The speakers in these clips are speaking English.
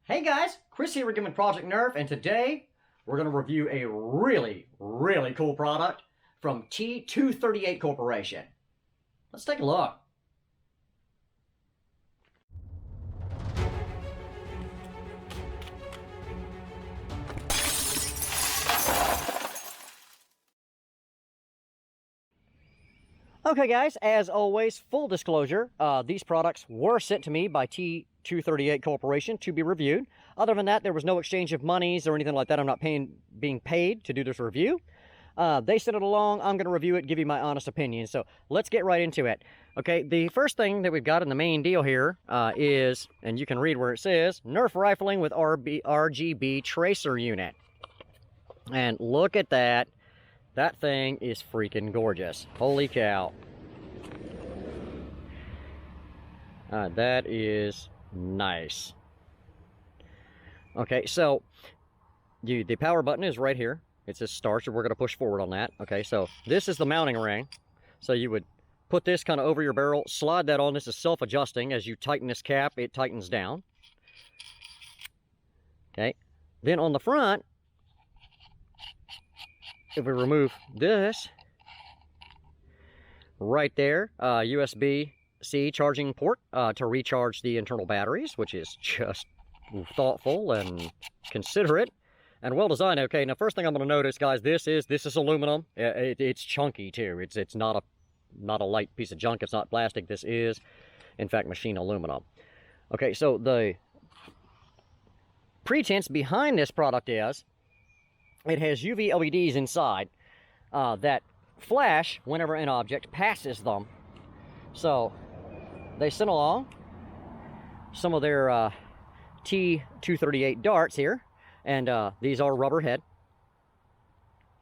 Hey guys, Chris here with Project Nerf, and today we're going to review a really cool product from T238 Corporation. Let's take a look. Okay guys, as always, full disclosure, these products were sent to me by T238 Corporation to be reviewed. Other than that, there was no exchange of monies or anything like that. I'm not being paid to do this review. They sent it along. I'm going to review it, give you my honest opinion. So let's get right into it. Okay, the first thing that we've got in the main deal here is, and you can read where it says, Nerf rifling with RGB tracer unit. And look at that. That thing is freaking gorgeous. Holy cow. That is nice. Okay, so the power button is right here. It says start, so we're going to push forward on that. Okay, so this is the mounting ring. So you would put this kind of over your barrel, slide that on. This is self-adjusting. As you tighten this cap, it tightens down. Okay, then on the front, if we remove this, right there, USB-C charging port to recharge the internal batteries, which is just thoughtful and considerate and well designed. Okay, now first thing I'm going to notice, guys, this is aluminum. It's chunky too. It's not a light piece of junk. It's not plastic. This is, in fact, machine aluminum. Okay, so the pretense behind this product is it has UV LEDs inside that flash whenever an object passes them. So they sent along some of their T238 darts here, and these are rubber head.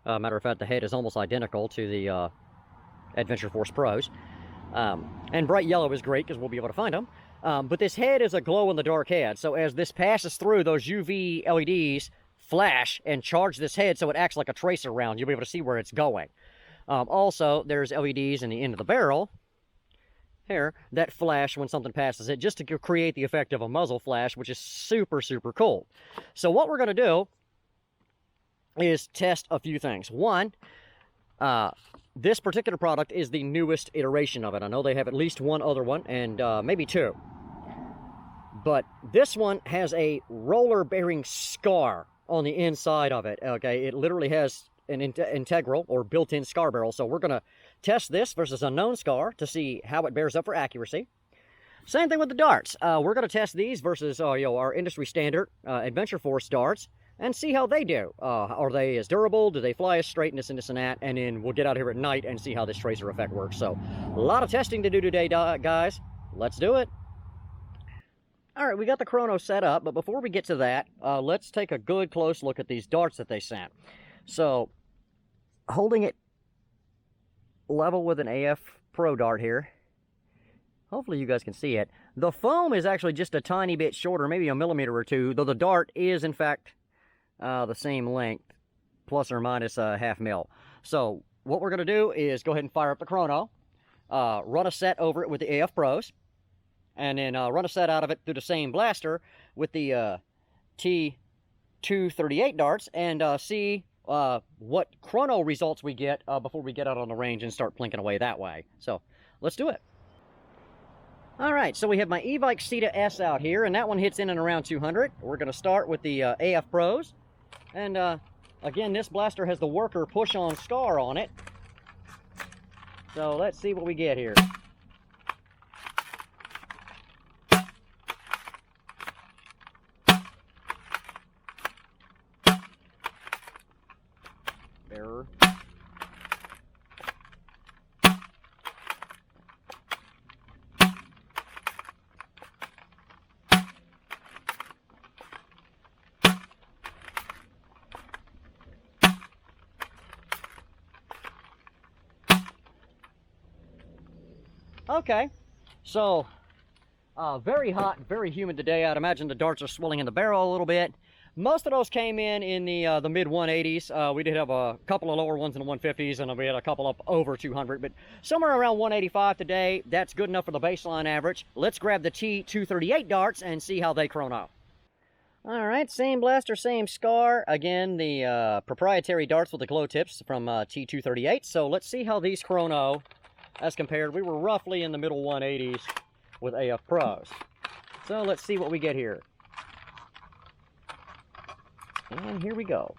Matter of fact, the head is almost identical to the Adventure Force Pros. And bright yellow is great because we'll be able to find them. But this head is a glow-in-the-dark head, so as this passes through, those UV LEDs flash and charge this head so it acts like a tracer round. You'll be able to see where it's going. Also, there's LEDs in the end of the barrel here that flash when something passes it, just to create the effect of a muzzle flash, which is super cool. So what we're going to do is test a few things. One, this particular product is the newest iteration of it. I know they have at least one other one, and maybe two. But this one has a roller bearing scar on the inside of it. Okay, it literally has an integral or built-in scar barrel. So we're going to test this versus a known scar to see how it bears up for accuracy. Same thing with the darts. We're going to test these versus our industry standard Adventure Force darts and see how they do. Are they as durable? Do they fly as straight, and this and that? And then we'll get out here at night and see how this tracer effect works. So a lot of testing to do today, guys. Let's do it. All right, we got the chrono set up, but before we get to that, let's take a good close look at these darts that they sent. So, holding it level with an AF Pro dart here, hopefully you guys can see it. The foam is actually just a tiny bit shorter, maybe a millimeter or two, though the dart is, in fact, the same length, plus or minus a half mil. So, what we're going to do is go ahead and fire up the chrono, run a set over it with the AF Pros, and then run a set out of it through the same blaster with the T238 darts, and see what chrono results we get before we get out on the range and start plinking away that way. So let's do it. All right, so we have my Evike Ceta S out here, and that one hits in and around 200. We're going to start with the AF Pros, and again, this blaster has the worker push-on scar on it. So let's see what we get here. Error. Okay, so very hot, very humid today. I'd imagine the darts are swelling in the barrel a little bit. Most of those came in the mid 180s. We did have a couple of lower ones in the 150s, and we had a couple up over 200, but somewhere around 185 today. That's good enough for the baseline average. Let's grab the T238 darts and see how they chrono. Alright, same blaster, same scar. Again, the proprietary darts with the glow tips from T238. So let's see how these chrono as compared. We were roughly in the middle 180s with AF Pros. So let's see what we get here. And here we go.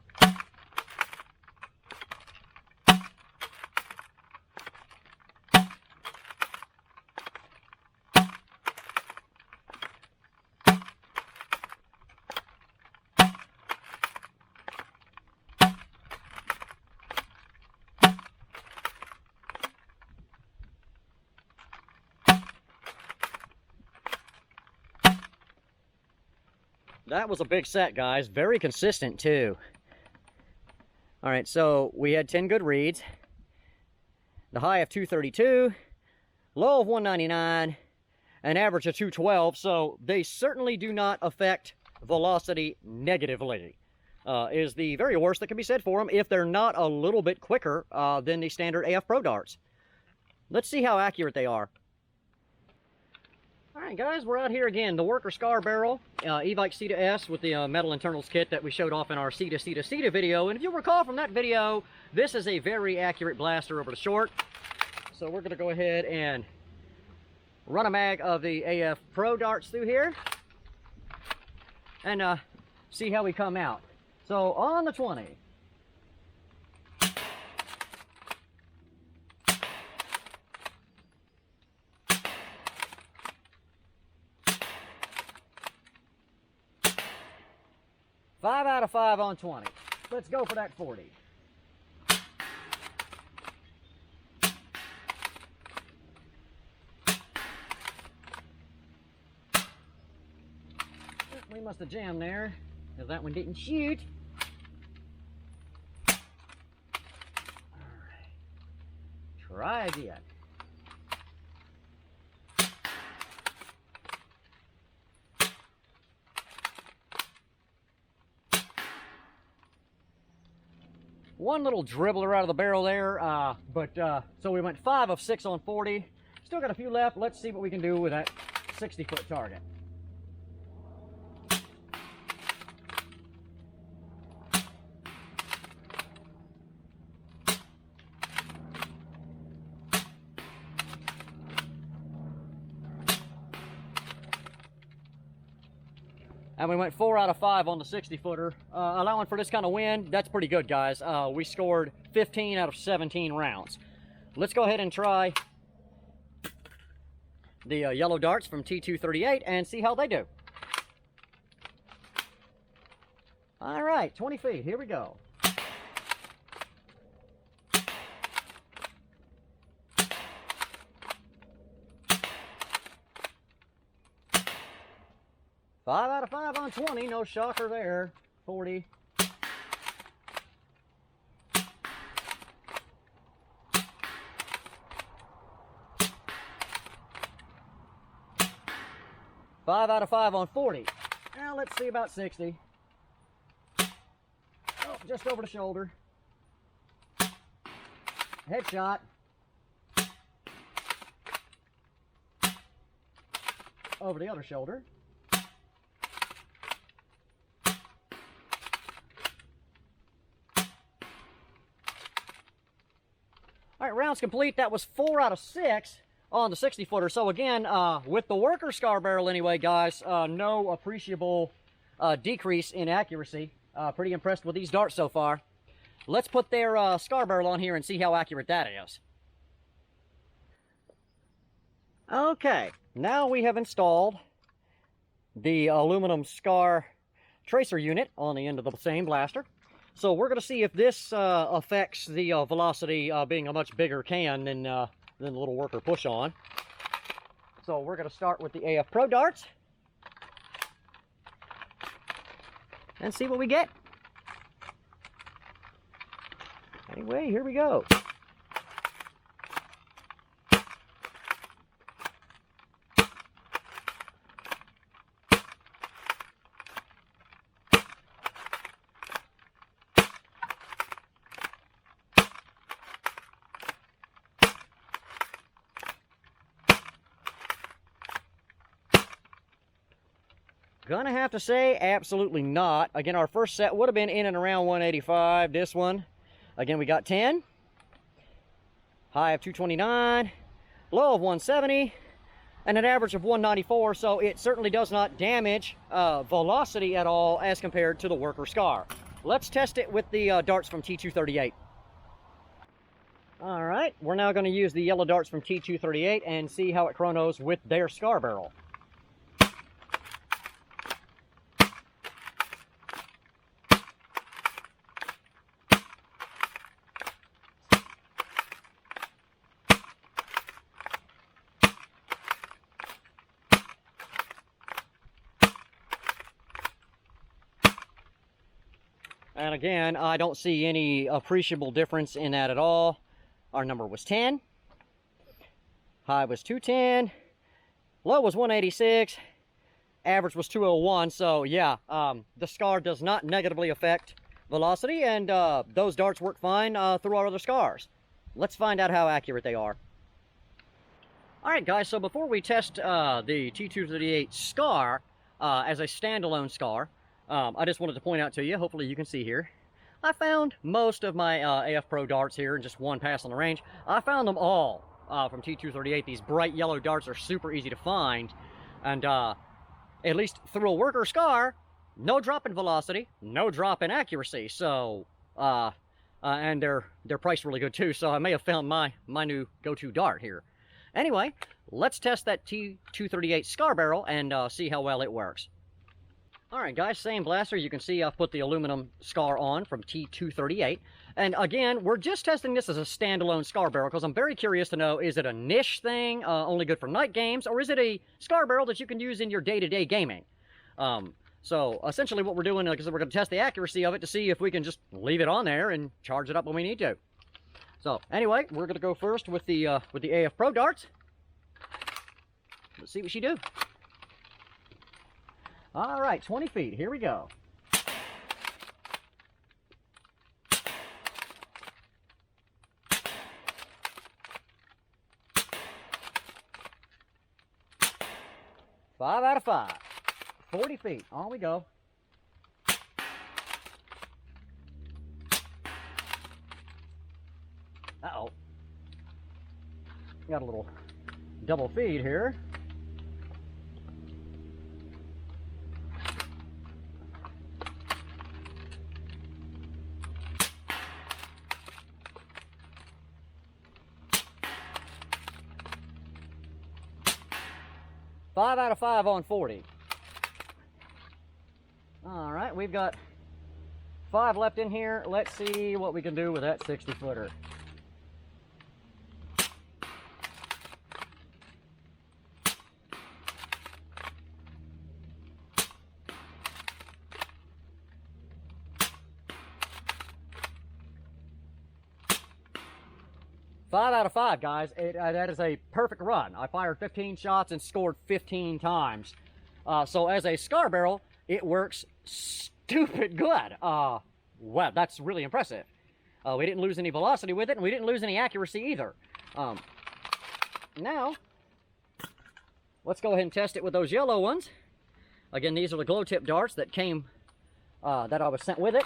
That was a big set, guys. Very consistent, too. All right, so we had 10 good reads. The high of 232, low of 199, an average of 212. So they certainly do not affect velocity negatively. Is the very worst that can be said for them if they're not a little bit quicker than the standard AF Pro darts. Let's see how accurate they are. Alright guys, we're out here again, the Worker Scar Barrel, Evike C2S with the metal internals kit that we showed off in our C2C2C2 video. And if you recall from that video, this is a very accurate blaster over the short. So we're going to go ahead and run a mag of the AF Pro darts through here and see how we come out. So on the 20. Five out of 5 on 20. Let's go for that 40. We must have jammed there, because that one didn't shoot. Alright. Try again. One little dribbler out of the barrel there, so we went 5 of 6 on 40. Still got a few left. Let's see what we can do with that 60-foot target. And we went 4 out of 5 on the 60-footer. Allowing for this kind of wind, that's pretty good, guys. We scored 15 out of 17 rounds. Let's go ahead and try the yellow darts from T238 and see how they do. All right, 20 feet, here we go. Five out of 5 on 20, no shocker there. 40. Five out of 5 on 40. Now let's see about 60. Oh, just over the shoulder. Headshot. Over the other shoulder. All right, rounds complete. That was 4 out of 6 on the 60-footer. So again, with the Worker Scar Barrel anyway, guys, no appreciable decrease in accuracy. Pretty impressed with these darts so far. Let's put their Scar Barrel on here and see how accurate that is. Okay, now we have installed the aluminum Scar tracer unit on the end of the same blaster. So we're going to see if this affects the velocity being a much bigger can than the little Worker push-on. So we're going to start with the AF Pro darts and see what we get. Anyway, here we go. Gonna have to say absolutely not. Again, our first set would have been in and around 185. This one, again, we got 10. High of 229, low of 170, and an average of 194, so it certainly does not damage velocity at all as compared to the worker Scar. Let's test it with the darts from T238. All right, we're now going to use the yellow darts from T238 and see how it chronos with their Scar barrel. And again, I don't see any appreciable difference in that at all. Our number was 10. High was 210. Low was 186. Average was 201. So yeah, the Scar does not negatively affect velocity, and those darts work fine through our other Scars. Let's find out how accurate they are. Alright guys, so before we test the T238 Scar as a standalone Scar, I just wanted to point out to you, hopefully you can see here, I found most of my AF Pro darts here in just one pass on the range. I found them all from T238. These bright yellow darts are super easy to find, and at least through a worker Scar, no drop in velocity, no drop in accuracy, so, and they're priced really good too, so I may have found my new go-to dart here. Anyway, let's test that T238 Scar barrel and see how well it works. Alright guys, same blaster. You can see I've put the aluminum Scar on from T238. And again, we're just testing this as a standalone Scar barrel because I'm very curious to know, is it a niche thing, only good for night games, or is it a Scar barrel that you can use in your day-to-day gaming? So essentially what we're doing is we're going to test the accuracy of it to see if we can just leave it on there and charge it up when we need to. So anyway, we're going to go first with the AF Pro darts. Let's see what she do. All right, 20 feet. Here we go. Five out of 5. 40 feet. On we go. Uh-oh. Got a little double feed here. Five out of 5 on 40. All right, we've got 5 left in here. Let's see what we can do with that 60-footer. Five out of 5, guys. That is a perfect run. I fired 15 shots and scored 15 times. So as a Scar barrel, it works stupid good. Wow, that's really impressive. We didn't lose any velocity with it, and we didn't lose any accuracy either. Now, let's go ahead and test it with those yellow ones. Again, these are the glow tip darts that came, that I was sent with it.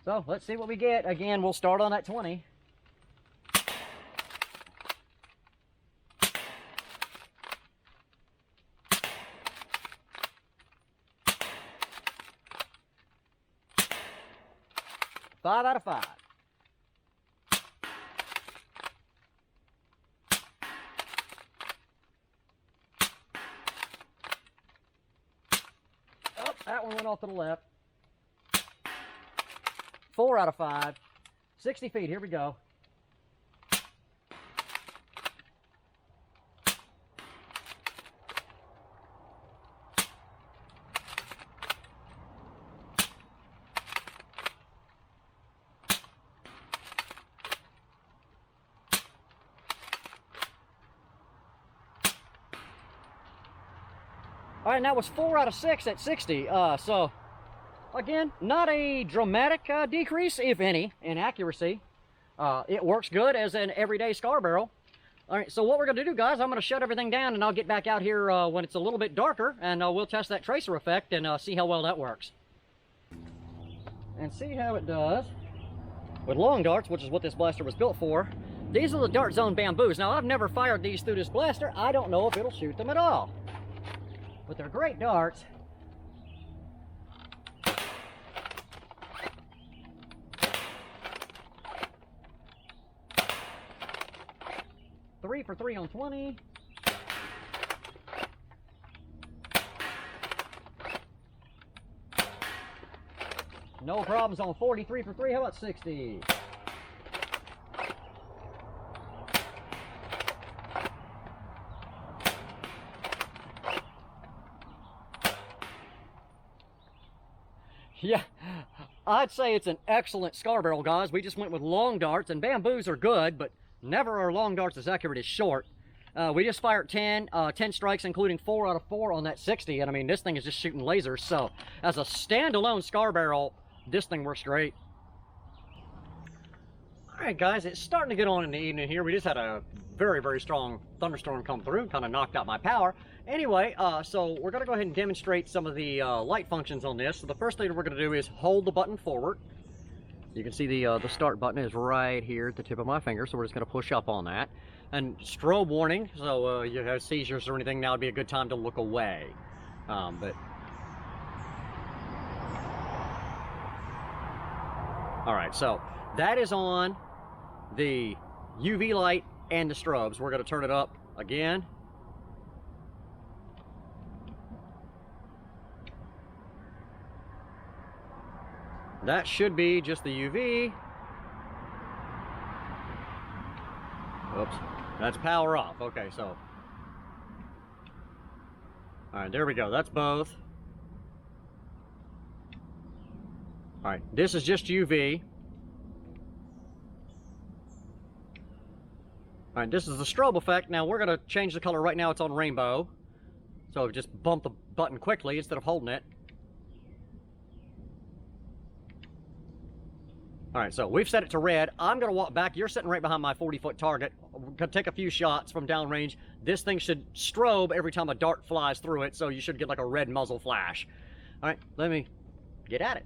So let's see what we get. Again, we'll start on that 20. Five out of 5. Oh, that one went off to the left. 4 out of 5. 60 feet, here we go. All right, that was 4 out of 6 at 60. So, again, not a dramatic decrease, if any, in accuracy. It works good as an everyday Scar barrel. All right, so what we're going to do, guys, I'm going to shut everything down, and I'll get back out here when it's a little bit darker, and we'll test that tracer effect and see how well that works. And see how it does with long darts, which is what this blaster was built for. These are the Dart Zone bamboos. Now, I've never fired these through this blaster. I don't know if it'll shoot them at all. But they're great darts. Three for 3 on 20. No problems on 43 for 3. How about 60? Yeah, I'd say it's an excellent scar barrel, guys. We just went with long darts, and bamboos are good, but never are long darts as accurate as short. We just fired 10 strikes, including 4 out of 4 on that 60, and I mean, this thing is just shooting lasers, so as a standalone scar barrel, this thing works great. Alright guys, it's starting to get on in the evening here. We just had a very, very strong thunderstorm come through, kind of knocked out my power. Anyway, so we're going to go ahead and demonstrate some of the light functions on this. So the first thing we're going to do is hold the button forward. You can see the start button is right here at the tip of my finger, so we're just going to push up on that. And strobe warning, so you have seizures or anything, now would be a good time to look away. Alright, so that is on the UV light and the strobes. We're going to turn it up again. That should be just the UV. Oops, that's power off. Okay, so. Alright, there we go. That's both. Alright, this is just UV. Alright, this is the strobe effect. Now we're going to change the color. Right now it's on rainbow. So just bump the button quickly instead of holding it. Alright, so we've set it to red. I'm going to walk back. You're sitting right behind my 40-foot target. I'm going to take a few shots from downrange. This thing should strobe every time a dart flies through it, so you should get like a red muzzle flash. Alright, let me get at it.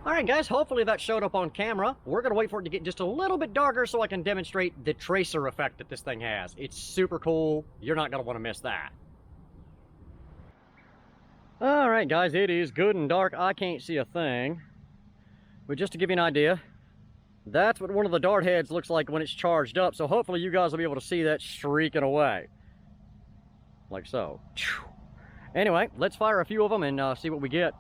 Alright guys, hopefully that showed up on camera. We're going to wait for it to get just a little bit darker so I can demonstrate the tracer effect that this thing has. It's super cool. You're not going to want to miss that. Alright guys, it is good and dark. I can't see a thing. But just to give you an idea, that's what one of the dart heads looks like when it's charged up. So hopefully you guys will be able to see that streaking away. Like so. Anyway, let's fire a few of them and see what we get.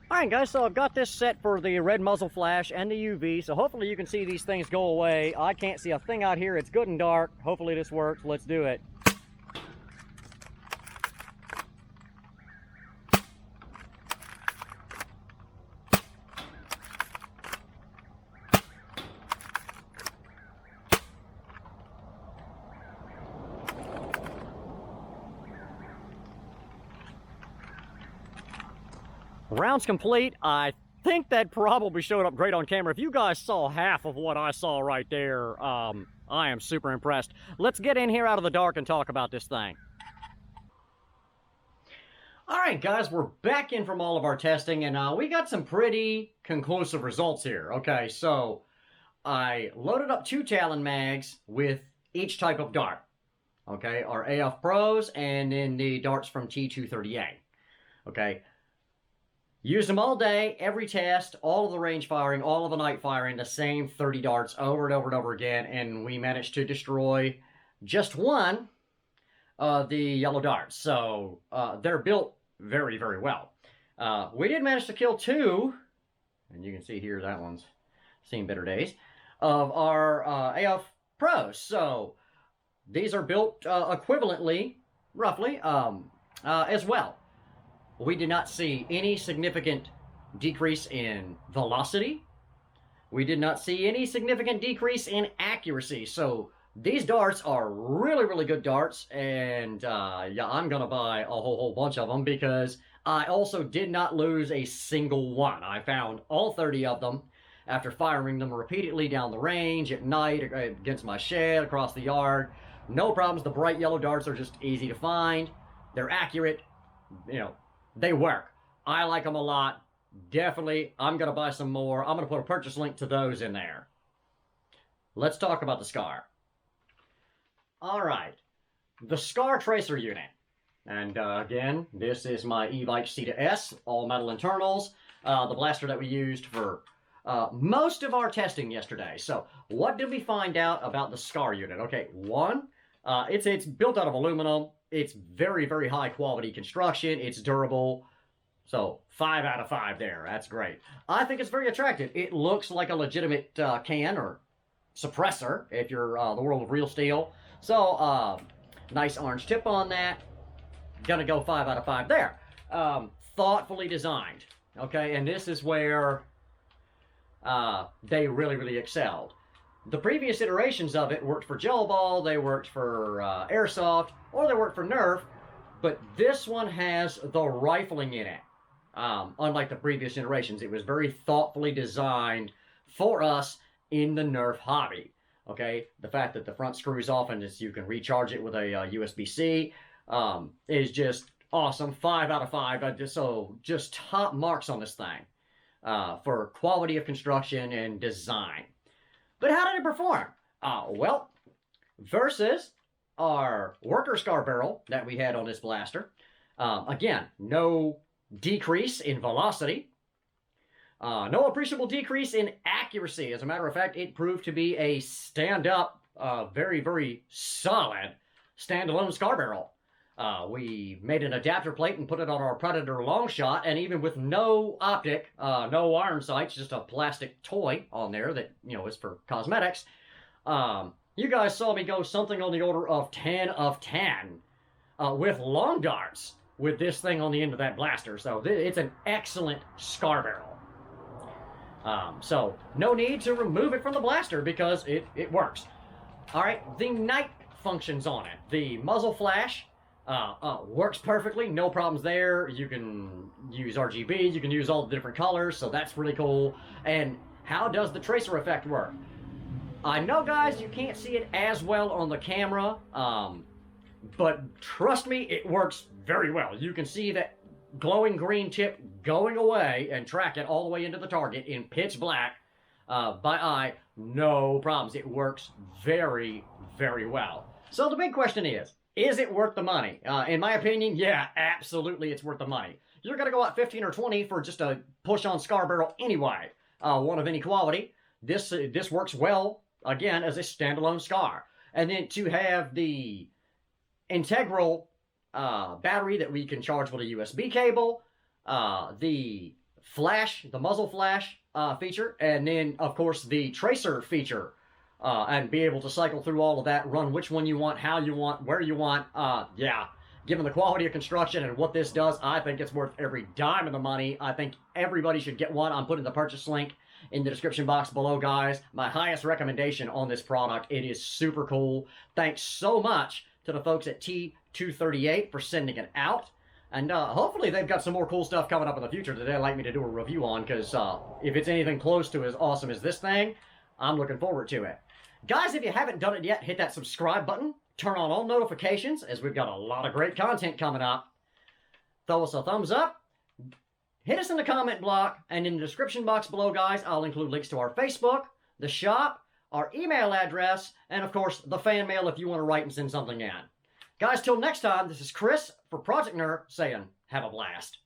Alright guys, so I've got this set for the red muzzle flash and the UV, so hopefully you can see these things go away. I can't see a thing out here. It's good and dark. Hopefully this works. Let's do it. Round's complete. I think that probably showed up great on camera. If you guys saw half of what I saw right there, I am super impressed. Let's get in here out of the dark and talk about this thing. Alright guys, we're back in from all of our testing, and we got some pretty conclusive results here. Okay, so I loaded up 2 Talon mags with each type of dart. Okay, our AF Pros and then the darts from T238. Okay. Used them all day, every test, all of the range firing, all of the night firing, the same 30 darts over and over and over again, and we managed to destroy just one of the yellow darts. So they're built very, very well. We did manage to kill 2, and you can see here that one's seen better days. of our AF Pros. So these are built equivalently, roughly, as well. We did not see any significant decrease in velocity. We did not see any significant decrease in accuracy. So these darts are really, really good darts. And yeah, I'm going to buy a whole bunch of them because I also did not lose a single one. I found all 30 of them after firing them repeatedly down the range, at night, against my shed, across the yard. No problems. The bright yellow darts are just easy to find. They're accurate. You know, they work. I like them a lot. Definitely, I'm going to buy some more. I'm going to put a purchase link to those in there. Let's talk about the SCAR. All right. The SCAR Tracer unit. And again, this is my Evite C2S, all metal internals. The blaster that we used for most of our testing yesterday. So what did we find out about the SCAR unit? Okay, one, it's built out of aluminum. It's very, very high quality construction. It's durable. So 5 out of 5 there. That's great. I think it's very attractive. It looks like a legitimate can or suppressor if you're the world of real steel. So nice orange tip on that. Gonna go 5 out of 5 there. Thoughtfully designed. Okay, and this is where they really, really excelled. The previous iterations of it worked for gel ball, they worked for airsoft, or they worked for Nerf, but this one has the rifling in it. Unlike the previous iterations, it was very thoughtfully designed for us in the Nerf hobby. Okay, the fact that the front screws off and you can recharge it with a USB-C is just awesome. 5 out of 5. So just top marks on this thing for quality of construction and design. But how did it perform? Well, versus our worker SCAR barrel that we had on this blaster, again, no decrease in velocity, no appreciable decrease in accuracy. As a matter of fact, it proved to be a stand-up, very, very solid standalone SCAR barrel. We made an adapter plate and put it on our Predator long shot, and even with no optic, no iron sights, just a plastic toy on there that, you know, is for cosmetics, you guys saw me go something on the order of 10 of 10 with long darts with this thing on the end of that blaster. So it's an excellent SCAR barrel. So no need to remove it from the blaster because it works. All right, the night functions on it. The muzzle flash works perfectly, no problems there. You can use RGB, you can use all the different colors, so that's really cool. And how does the tracer effect work? I know, guys, you can't see it as well on the camera, but trust me, it works very well. You can see that glowing green tip going away and track it all the way into the target in pitch black by eye, no problems. It works very, very well. So the big question is it worth the money? In my opinion, yeah, absolutely it's worth the money. You're going to go out 15 or 20 for just a push-on SCAR barrel anyway, one of any quality. This works well, again, as a standalone SCAR. And then to have the integral battery that we can charge with a USB cable, the flash, the muzzle flash feature, and then, of course, the tracer feature, and be able to cycle through all of that, run which one you want, how you want, where you want. Yeah, given the quality of construction and what this does, I think it's worth every dime of the money. I think everybody should get one. I'm putting the purchase link in the description box below, guys. My highest recommendation on this product. It is super cool. Thanks so much to the folks at T238 for sending it out. And hopefully they've got some more cool stuff coming up in the future that they'd like me to do a review on, because if it's anything close to as awesome as this thing, I'm looking forward to it. Guys, if you haven't done it yet, hit that subscribe button. Turn on all notifications, as we've got a lot of great content coming up. Throw us a thumbs up. Hit us in the comment block, and in the description box below, guys, I'll include links to our Facebook, the shop, our email address, and, of course, the fan mail if you want to write and send something in. Guys, till next time, this is Chris for Project Nerf saying, have a blast.